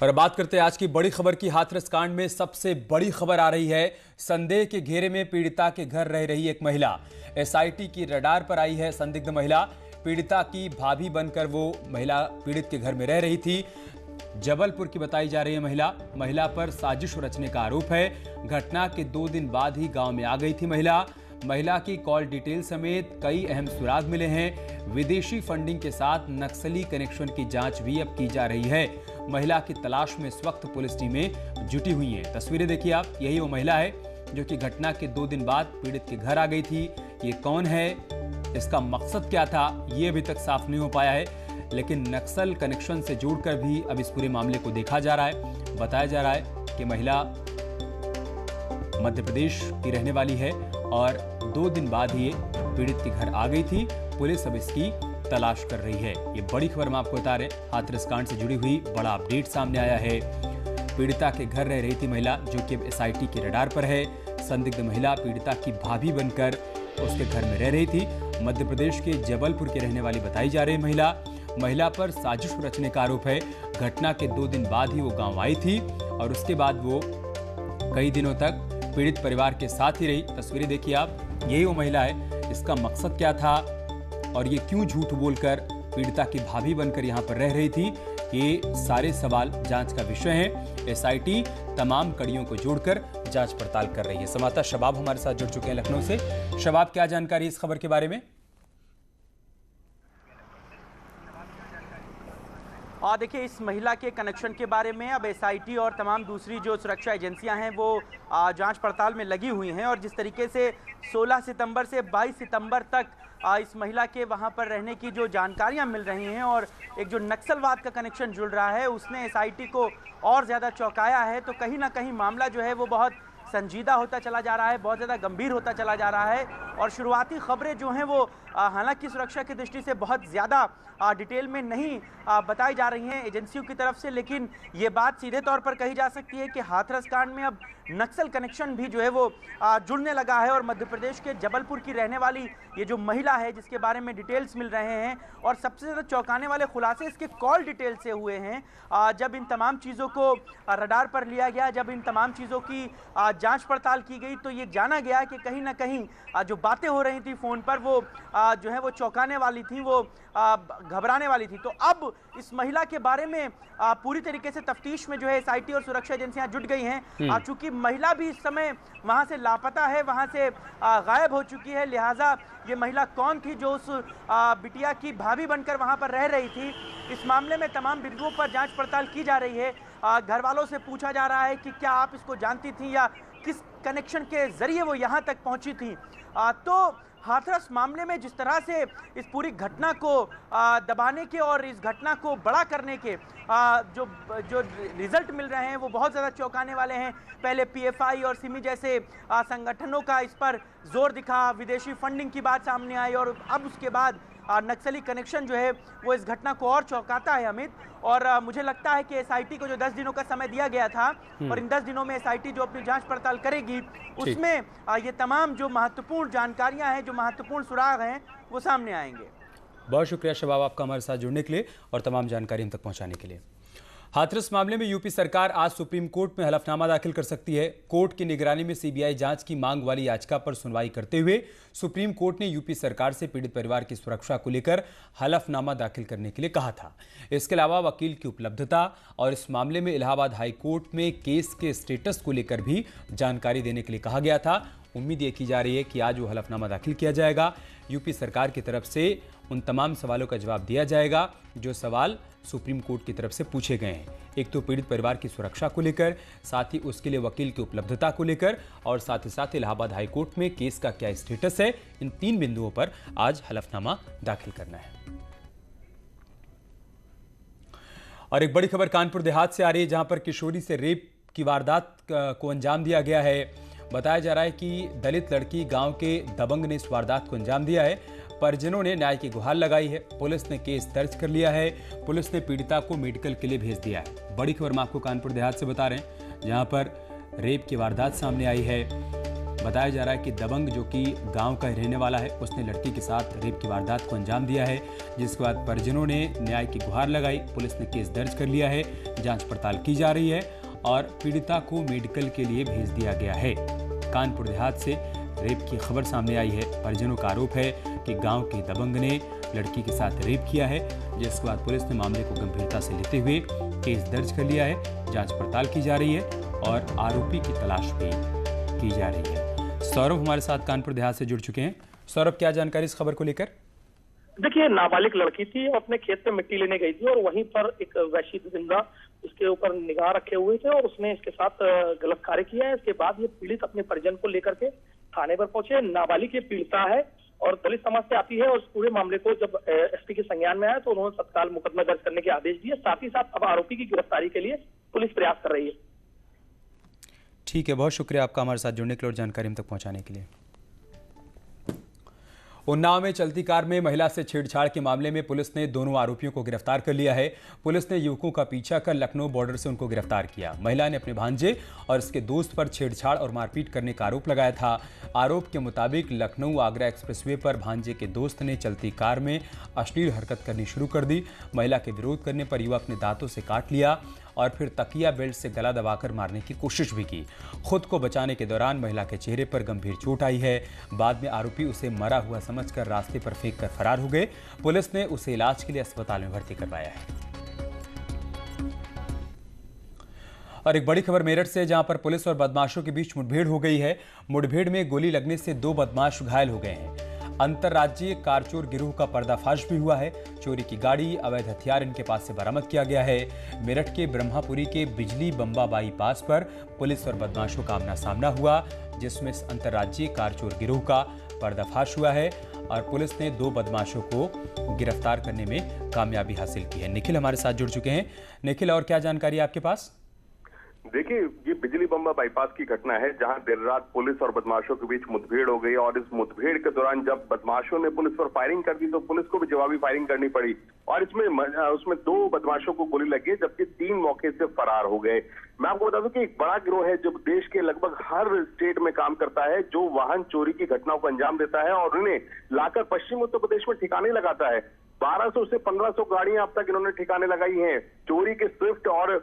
और बात करते हैं आज की बड़ी खबर की। हाथरस कांड में सबसे बड़ी खबर आ रही है। संदेह के घेरे में पीड़िता के घर रह रही एक महिला एसआईटी की रडार पर आई है। संदिग्ध महिला पीड़िता की भाभी बनकर वो महिला पीड़ित के घर में रह रही थी। जबलपुर की बताई जा रही है महिला पर साजिश रचने का आरोप है। घटना के 2 दिन बाद ही गांव में आ गई थी महिला की कॉल डिटेल समेत कई अहम सुराग मिले हैं। विदेशी फंडिंग के साथ नक्सली कनेक्शन की जांच भी अब की जा रही है। महिला की तलाश में इस वक्त पुलिस टीमें जुटी हुई हैं। तस्वीरें देखिए आप, यही वो महिला है जो कि घटना के 2 दिन बाद पीड़ित के घर आ गई थी। ये कौन है, इसका मकसद क्या था, ये अभी तक साफ नहीं हो पाया है, लेकिन नक्सल कनेक्शन से जोड़कर भी अब इस पूरे मामले को देखा जा रहा है। बताया जा रहा है कि महिला मध्य प्रदेश की रहने वाली है और 2 दिन बाद ही पीड़ित के घर आ गई थी। पुलिस अब इसकी तलाश कर रही है। ये बड़ी खबर हम आपको बता रहे हैं। हाथरस कांड से जुड़ी हुई बड़ा अपडेट सामने आया है। पीड़िता के घर रह रही थी महिला जो कि एसआईटी के रडार पर है। संदिग्ध महिला पीड़िता की भाभी बनकर उसके घर में रह रही थी। मध्य प्रदेश के जबलपुर की रहने वाली बताई जा रही महिला पर साजिश रचने का आरोप है। घटना के 2 दिन बाद ही वो गांव आई थी और उसके बाद वो कई दिनों तक पीड़ित परिवार के साथ ही रही। तस्वीरें देखिए आप, यही वो महिला है। इसका मकसद क्या था और ये क्यों झूठ बोलकर पीड़िता की भाभी बनकर यहाँ पर रह रही थी, ये सारे सवाल जांच का विषय है। एसआईटी तमाम कड़ियों को जोड़कर जांच पड़ताल कर रही है। संवाददाता शबाब हमारे साथ जुड़ चुके हैं लखनऊ से। शबाब, क्या जानकारी इस खबर के बारे में? और देखिए, इस महिला के कनेक्शन के बारे में अब एसआईटी और तमाम दूसरी जो सुरक्षा एजेंसियां हैं वो जांच पड़ताल में लगी हुई हैं। और जिस तरीके से 16 सितंबर से 22 सितंबर तक इस महिला के वहां पर रहने की जो जानकारियां मिल रही हैं और एक जो नक्सलवाद का कनेक्शन जुड़ रहा है, उसने एसआईटी को और ज़्यादा चौंकाया है। तो कहीं ना कहीं मामला जो है वो बहुत संजीदा होता चला जा रहा है, बहुत ज़्यादा गंभीर होता चला जा रहा है। और शुरुआती खबरें जो हैं वो हालांकि सुरक्षा की दृष्टि से बहुत ज़्यादा डिटेल में नहीं बताई जा रही हैं एजेंसियों की तरफ से, लेकिन ये बात सीधे तौर पर कही जा सकती है कि हाथरस कांड में अब नक्सल कनेक्शन भी जो है वो जुड़ने लगा है। और मध्य प्रदेश के जबलपुर की रहने वाली ये जो महिला है जिसके बारे में डिटेल्स मिल रहे हैं और सबसे ज़्यादा चौंकाने वाले खुलासे इसके कॉल डिटेल से हुए हैं। जब इन तमाम चीज़ों को रडार पर लिया गया, जब इन तमाम चीज़ों की जांच पड़ताल की गई, तो ये जाना गया कि कहीं ना कहीं जो बातें हो रही थी फ़ोन पर वो जो है वो चौंकाने वाली थी, वो घबराने वाली थी। तो अब इस महिला के बारे में पूरी तरीके से तफ्तीश में जो है एसआईटी और सुरक्षा एजेंसियां जुट गई हैं। चूंकि महिला भी इस समय वहां से लापता है, वहां से गायब हो चुकी है, लिहाजा ये महिला कौन थी जो उस बिटिया की भाभी बनकर वहां पर रह रही थी, इस मामले में तमाम बिंदुओं पर जांच पड़ताल की जा रही है। घर वालों से पूछा जा रहा है कि क्या आप इसको जानती थी या किस कनेक्शन के जरिए वो यहाँ तक पहुंची थी। तो हाथरस मामले में जिस तरह से इस पूरी घटना को दबाने के और इस घटना को बड़ा करने के जो रिजल्ट मिल रहे हैं वो बहुत ज़्यादा चौंकाने वाले हैं। पहले पीएफआई और सिमी जैसे संगठनों का इस पर जोर दिखा, विदेशी फंडिंग की बात सामने आई और अब उसके बाद नक्सली कनेक्शन जो है वो इस घटना को और चौंकाता है अमित। और मुझे लगता है कि एसआईटी को जो 10 दिनों का समय दिया गया था और इन 10 दिनों में एसआईटी जो अपनी जांच पड़ताल करेगी उसमें ये तमाम जो महत्वपूर्ण जानकारियां हैं, जो महत्वपूर्ण सुराग हैं, वो सामने आएंगे। बहुत शुक्रिया शबाब आपका हमारे साथ जुड़ने के लिए और तमाम जानकारी हम तक पहुंचाने के लिए। हाथरस मामले में यूपी सरकार आज सुप्रीम कोर्ट में हलफनामा दाखिल कर सकती है। कोर्ट की निगरानी में सीबीआई जांच की मांग वाली याचिका पर सुनवाई करते हुए सुप्रीम कोर्ट ने यूपी सरकार से पीड़ित परिवार की सुरक्षा को लेकर हलफनामा दाखिल करने के लिए कहा था। इसके अलावा वकील की उपलब्धता और इस मामले में इलाहाबाद हाई कोर्ट में केस के स्टेटस को लेकर भी जानकारी देने के लिए कहा गया था। उम्मीद ये की जा रही है कि आज वो हलफनामा दाखिल किया जाएगा। यूपी सरकार की तरफ से उन तमाम सवालों का जवाब दिया जाएगा जो सवाल सुप्रीम कोर्ट की तरफ से पूछे गए हैं। एक तो पीड़ित परिवार की सुरक्षा को लेकर, साथ ही उसके लिए वकील की उपलब्धता को लेकर और साथ ही साथ इलाहाबाद हाई कोर्ट में केस का क्या स्टेटस है, इन 3 बिंदुओं पर आज हलफनामा दाखिल करना है। और एक बड़ी खबर कानपुर देहात से आ रही है जहां पर किशोरी से रेप की वारदात को अंजाम दिया गया है। बताया जा रहा है कि दलित लड़की गांव के दबंग ने इस वारदात को अंजाम दिया है। परिजनों ने न्याय की गुहार लगाई है। पुलिस ने केस दर्ज कर लिया है। पुलिस ने पीड़िता को मेडिकल के लिए भेज दिया है। बड़ी खबर हम आपको कानपुर देहात से बता रहे हैं जहां पर रेप की वारदात सामने आई है। बताया जा रहा है कि दबंग, जो कि गांव का रहने वाला है, उसने लड़की के साथ रेप की वारदात को अंजाम दिया है, जिसके बाद परिजनों ने न्याय की गुहार लगाई। पुलिस ने केस दर्ज कर लिया है, जांच पड़ताल की जा रही है और पीड़िता को मेडिकल के लिए भेज दिया गया है। कानपुर देहात से रेप की खबर सामने आई है। परिजनों का आरोप है कि गांव के दबंग ने लड़की के साथ रेप किया है, जिसके बाद पुलिस ने मामले को गंभीरता से लेते हुए केस दर्ज कर लिया है। जांच पड़ताल की जा रही है और आरोपी की तलाश भी की जा रही है। सौरभ हमारे साथ कानपुर देहात से जुड़ चुके हैं। सौरभ, क्या जानकारी इस खबर को लेकर? देखिए, नाबालिग लड़की थी, अपने खेत में मिट्टी लेने गई थी और वहीं पर एक वैश्य जिंदा उसके ऊपर निगाह रखे हुए थे और उसने इसके साथ गलत कार्य किया है। इसके बाद ये पीड़ित अपने परिजन को लेकर के थाने पर पहुंचे। नाबालिग ये पीड़िता है और दलित समाज से आती है और इस पूरे मामले को जब एसपी के संज्ञान में आया तो उन्होंने तत्काल मुकदमा दर्ज करने के आदेश दिए। साथ ही साथ अब आरोपी की गिरफ्तारी के लिए पुलिस प्रयास कर रही है। ठीक है, बहुत शुक्रिया आपका हमारे साथ जुड़ने के लिए और जानकारी हम तक पहुंचाने के लिए। उन्नाव में चलती कार में महिला से छेड़छाड़ के मामले में पुलिस ने दोनों आरोपियों को गिरफ्तार कर लिया है। पुलिस ने युवकों का पीछा कर लखनऊ बॉर्डर से उनको गिरफ्तार किया। महिला ने अपने भांजे और इसके दोस्त पर छेड़छाड़ और मारपीट करने का आरोप लगाया था। आरोप के मुताबिक लखनऊ आगरा एक्सप्रेसवे पर भांजे के दोस्त ने चलती कार में अश्लील हरकत करनी शुरू कर दी। महिला के विरोध करने पर युवक ने दांतों से काट लिया और फिर तकिया बेल्ट से गला दबाकर मारने की कोशिश भी की। खुद को बचाने के दौरान महिला के चेहरे पर गंभीर चोट आई है। बाद में आरोपी उसे मरा हुआ समझकर रास्ते पर फेंककर फरार हो गए। पुलिस ने उसे इलाज के लिए अस्पताल में भर्ती करवाया है। और एक बड़ी खबर मेरठ से, जहां पर पुलिस और बदमाशों के बीच मुठभेड़ हो गई है। मुठभेड़ में गोली लगने से 2 बदमाश घायल हो गए हैं। अंतर्राज्यीय कारचोर गिरोह का पर्दाफाश भी हुआ है। चोरी की गाड़ी, अवैध हथियार इनके पास से बरामद किया गया है। मेरठ के ब्रह्मापुरी के बिजली बम्बा बाईपास पर पुलिस और बदमाशों का आमना सामना हुआ, जिसमें अंतर्राज्यीय कारचोर गिरोह का पर्दाफाश हुआ है और पुलिस ने 2 बदमाशों को गिरफ्तार करने में कामयाबी हासिल की है। निखिल हमारे साथ जुड़ चुके हैं। निखिल, और क्या जानकारी है आपके पास? देखिए, ये बिजली बम्बा बाईपास की घटना है, जहां देर रात पुलिस और बदमाशों के बीच मुठभेड़ हो गई और इस मुठभेड़ के दौरान जब बदमाशों ने पुलिस पर फायरिंग कर दी तो पुलिस को भी जवाबी फायरिंग करनी पड़ी और उसमें 2 बदमाशों को गोली लगी, जबकि 3 मौके से फरार हो गए। मैं आपको बता दूं कि एक बड़ा गिरोह है जो देश के लगभग हर स्टेट में काम करता है, जो वाहन चोरी की घटनाओं को अंजाम देता है और उन्हें लाकर पश्चिम उत्तर प्रदेश में ठिकाने लगाता है। 1200 से 1500 गाड़ियां अब तक इन्होंने ठिकाने लगाई हैं। चोरी के स्विफ्ट और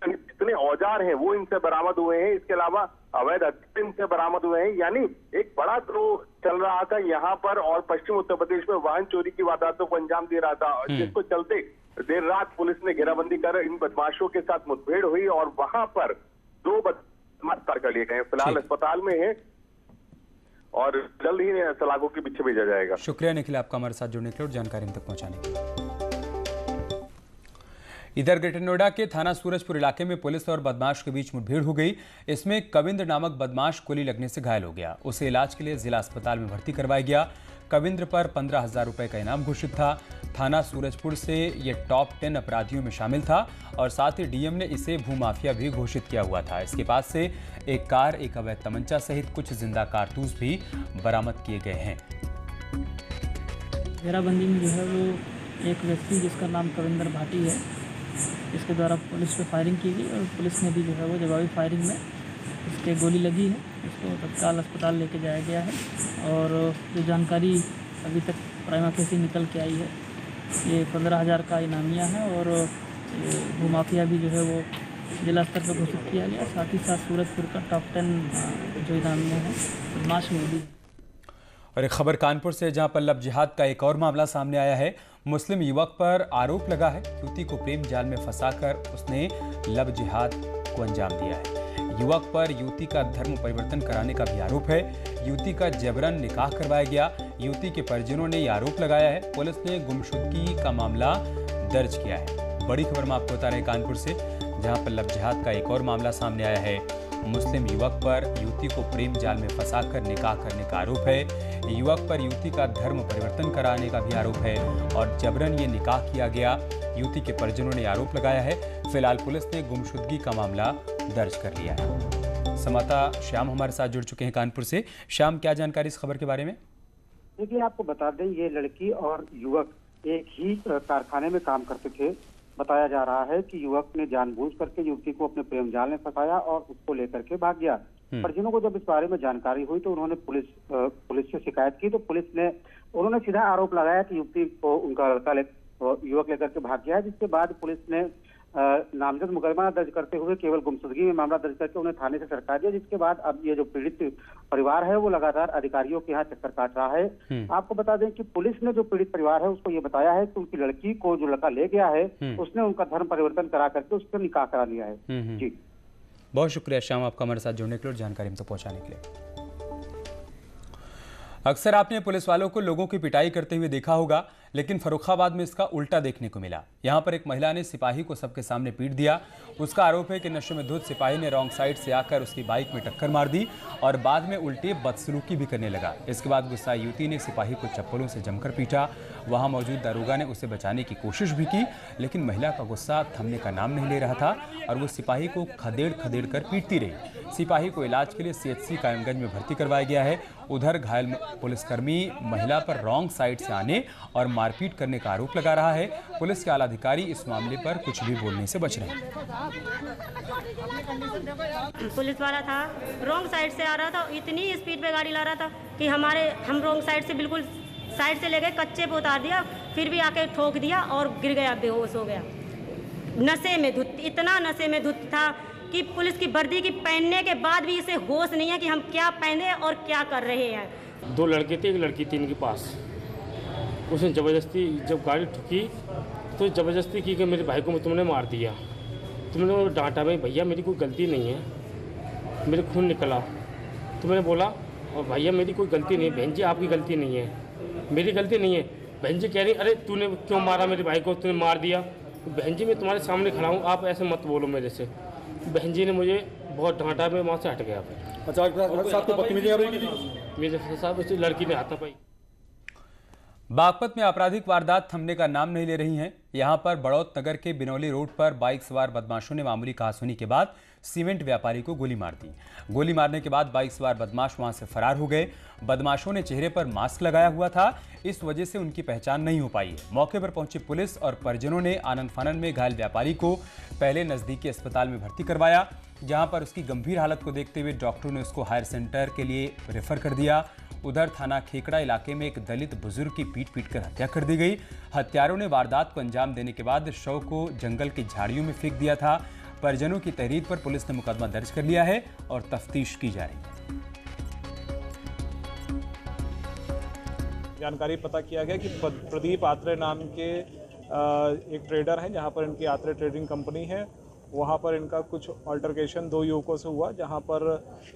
जितने औजार हैं वो इनसे बरामद हुए हैं। इसके अलावा अवैध हथियार इनसे बरामद हुए हैं। यानी एक बड़ा गिरोह चल रहा था यहाँ पर और पश्चिम उत्तर प्रदेश में वाहन चोरी की वारदातों को अंजाम दे रहा था, जिसको चलते देर रात पुलिस ने घेराबंदी कर इन बदमाशों के साथ मुठभेड़ हुई और वहां पर 2 बदमाश गिरफ्तार कर लिए गए। फिलहाल अस्पताल में है और जल्द ही सलाखों के पीछे भेजा जाएगा। शुक्रिया निखिल आपका हमारे साथ जुड़ने के लिए और जानकारी हम तक पहुंचाने के लिए। इधर ग्रेटर नोएडा के थाना सूरजपुर इलाके में पुलिस और बदमाश के बीच मुठभेड़ हो गई। इसमें कविंद्र नामक बदमाश गोली लगने से घायल हो गया। उसे इलाज के लिए जिला अस्पताल में भर्ती करवाया गया। कविंद्र पर 15,000 रुपए का इनाम घोषित था। थाना सूरजपुर से ये टॉप 10 अपराधियों में शामिल था और साथ ही डीएम ने इसे भूमाफिया भी घोषित किया हुआ था। इसके पास से एक कार, एक अवैध तमंचा सहित कुछ जिंदा कारतूस भी बरामद किए गए हैं। घेराबंदी में जो है वो एक व्यक्ति जिसका नाम कविंद्र भाटी है, इसके द्वारा पुलिस पे फायरिंग की गई और पुलिस ने भी जो है वो जवाबी फायरिंग में इसके गोली लगी है। इसको तत्काल अस्पताल लेके जाया गया है और जो जानकारी अभी तक प्राइमा फेसी निकल के आई है, ये 15,000 का इनामिया है और भूमाफिया भी जो है वो जिला स्तर पर घोषित किया गया। साथ ही साथ सूरजपुर का टॉप 10 जो इनामिया है बदमाश में भी। और एक खबर कानपुर से, जहां पर लव जिहाद का एक और मामला सामने आया है। मुस्लिम युवक पर आरोप लगा है युवती को प्रेम जाल में फंसाकर उसने लव जिहाद को अंजाम दिया है। युवक पर युवती का धर्म परिवर्तन कराने का भी आरोप है। युवती का जबरन निकाह करवाया गया। युवती के परिजनों ने यह आरोप लगाया है। पुलिस ने गुमशुदगी का मामला दर्ज किया है। बड़ी खबर मैं आपको बता रहे हैं कानपुर से, जहां पर लव जिहाद का एक और मामला सामने आया है। मुस्लिम युवक पर युवती को प्रेम जाल में फंसाकर निकाह करने का आरोप है। युवक पर युवती का धर्म परिवर्तन कराने का भी आरोप है और जबरन ये निकाह किया गया। युवती के परिजनों ने आरोप लगाया है। फिलहाल पुलिस ने गुमशुदगी का मामला दर्ज कर लिया है। संवाददाता श्याम हमारे साथ जुड़ चुके हैं कानपुर से। श्याम, क्या जानकारी इस खबर के बारे में? देखिए, आपको बता दें, ये लड़की और युवक एक ही कारखाने में काम करते थे। बताया जा रहा है कि युवक ने जानबूझ करके युवती को अपने प्रेम जाल में फंसाया और उसको लेकर के भाग गया। परिजनों को जब इस बारे में जानकारी हुई तो उन्होंने पुलिस से शिकायत की। तो पुलिस ने उन्होंने सीधा आरोप लगाया कि युवती को उनका युवक लेकर के भाग गया है, जिसके बाद पुलिस ने नामजद मुकदमा दर्ज करते हुए केवल गुमशुदगी में मामला दर्ज करके उन्हें थाने से सरका दिया। जिसके बाद अब ये जो पीड़ित परिवार है वो लगातार अधिकारियों के यहाँ चक्कर काट रहा है। आपको बता दें कि पुलिस ने जो पीड़ित परिवार है उसको ये बताया है कि उनकी लड़की को जो लड़का ले गया है उसने उनका धर्म परिवर्तन करा करके उसका निकाह करा लिया है। जी, बहुत शुक्रिया श्याम आपका हमारे साथ जुड़ने के लिए और जानकारी हम तक पहुंचाने के लिए। अक्सर आपने पुलिस वालों को लोगों की पिटाई करते हुए देखा होगा, लेकिन फर्रुखाबाद में इसका उल्टा देखने को मिला। यहां पर एक महिला ने सिपाही को सबके सामने पीट दिया। उसका आरोप है कि नशे में धुत सिपाही ने रॉन्ग साइड से आकर उसकी बाइक में टक्कर मार दी और बाद में उल्टी बदसलूकी भी करने लगा। इसके बाद गुस्साई युवती ने सिपाही को चप्पलों से जमकर पीटा। वहां मौजूद दारोगा ने उसे बचाने की कोशिश भी की, लेकिन महिला का गुस्सा थमने का नाम नहीं ले रहा था और वो सिपाही को खदेड़ कर पीटती रही। सिपाही को इलाज के लिए CHC कायमगंज में भर्ती करवाया गया है। उधर घायल पुलिसकर्मी महिला पर रॉन्ग साइड से आने और मारपीट करने का आरोप लगा रहा है। पुलिस के आला अधिकारी इस मामले पर कुछ भी बोलने से बच रहे हैं। पुलिस वाला था, रॉन्ग साइड से आ रहा था, इतनी स्पीड पे गाड़ी ला रहा था कि हम रॉन्ग साइड से बिल्कुल साइड से ले गए, कच्चे पे उतार दिया, फिर भी आके ठोक दिया और गिर गया, बेहोश हो गया। नशे में धुत, इतना नशे में धुत था कि पुलिस की वर्दी की पहनने के बाद भी इसे होश नहीं है कि हम क्या पहने और क्या कर रहे हैं। 2 लड़के थे, एक लड़की थी इनके पास। उसने ज़बरदस्ती जब गाड़ी ठुकी तो ज़बरदस्ती की कि मेरे भाई को तुमने मार दिया। तुमने डांटा, भाई भैया मेरी कोई गलती नहीं है, मेरे खून निकला। तो मैंने बोला और भैया मेरी कोई गलती नहीं है, बहन जी आपकी गलती नहीं है, मेरी गलती नहीं है। बहन जी कह रही अरे तूने क्यों मारा मेरे भाई को, तूने मार दिया। बहन जी मैं तुम्हारे सामने खड़ा हूँ, आप ऐसे मत बोलो मेरे से। बहन जी ने मुझे बहुत डांटा, मैं वहाँ से हट गया। मेरे साथ लड़की ने हाथापाई। बागपत में आपराधिक वारदात थमने का नाम नहीं ले रही हैं। यहां पर बड़ौत नगर के बिनौली रोड पर बाइक सवार बदमाशों ने मामूली कहासुनी के बाद सीमेंट व्यापारी को गोली मार दी। गोली मारने के बाद बाइक सवार बदमाश वहां से फरार हो गए। बदमाशों ने चेहरे पर मास्क लगाया हुआ था, इस वजह से उनकी पहचान नहीं हो पाई है। मौके पर पहुंची पुलिस और परिजनों ने आनन फानन में घायल व्यापारी को पहले नजदीकी अस्पताल में भर्ती करवाया, जहां पर उसकी गंभीर हालत को देखते हुए डॉक्टरों ने उसको हायर सेंटर के लिए रेफर कर दिया। उधर थाना खेकड़ा इलाके में एक दलित बुजुर्ग की पीट कर हत्या कर दी गई। हत्यारों ने वारदात को अंजाम देने के बाद शव को जंगल की झाड़ियों में फेंक दिया था। परिजनों की तहरीर पर पुलिस ने मुकदमा दर्ज कर लिया है और तफ्तीश की जा रही है। जानकारी पता किया गया कि प्रदीप आत्रे नाम के एक ट्रेडर हैं, जहां पर इनकी आत्रे ट्रेडिंग कंपनी है। वहां पर इनका कुछ अल्टरकेशन 2 युवकों से हुआ, जहां पर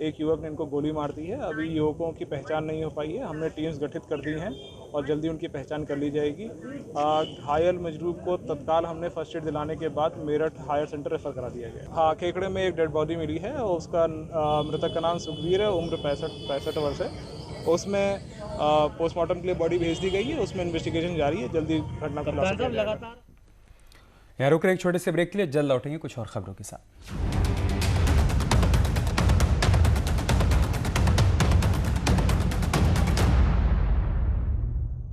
एक युवक ने इनको गोली मार दी है। अभी युवकों की पहचान नहीं हो पाई है। हमने टीम्स गठित कर दी हैं और जल्दी उनकी पहचान कर ली जाएगी। घायल मजलूम को तत्काल हमने फर्स्ट एड दिलाने के बाद मेरठ हायर सेंटर रेफर करा दिया गया। हाँ, खेकड़े में एक डेड बॉडी मिली है और उसका मृतक का नाम सुखवीर है, उम्र 65 वर्ष है। उसमें पोस्टमार्टम के लिए बॉडी भेज दी गई है, उसमें इन्वेस्टिगेशन जारी है, जल्दी घटना खुलासा किया जाएगा। यहाँ रुक रहे एक छोटे से ब्रेक के लिए, जल्द लौटेंगे कुछ और खबरों के साथ।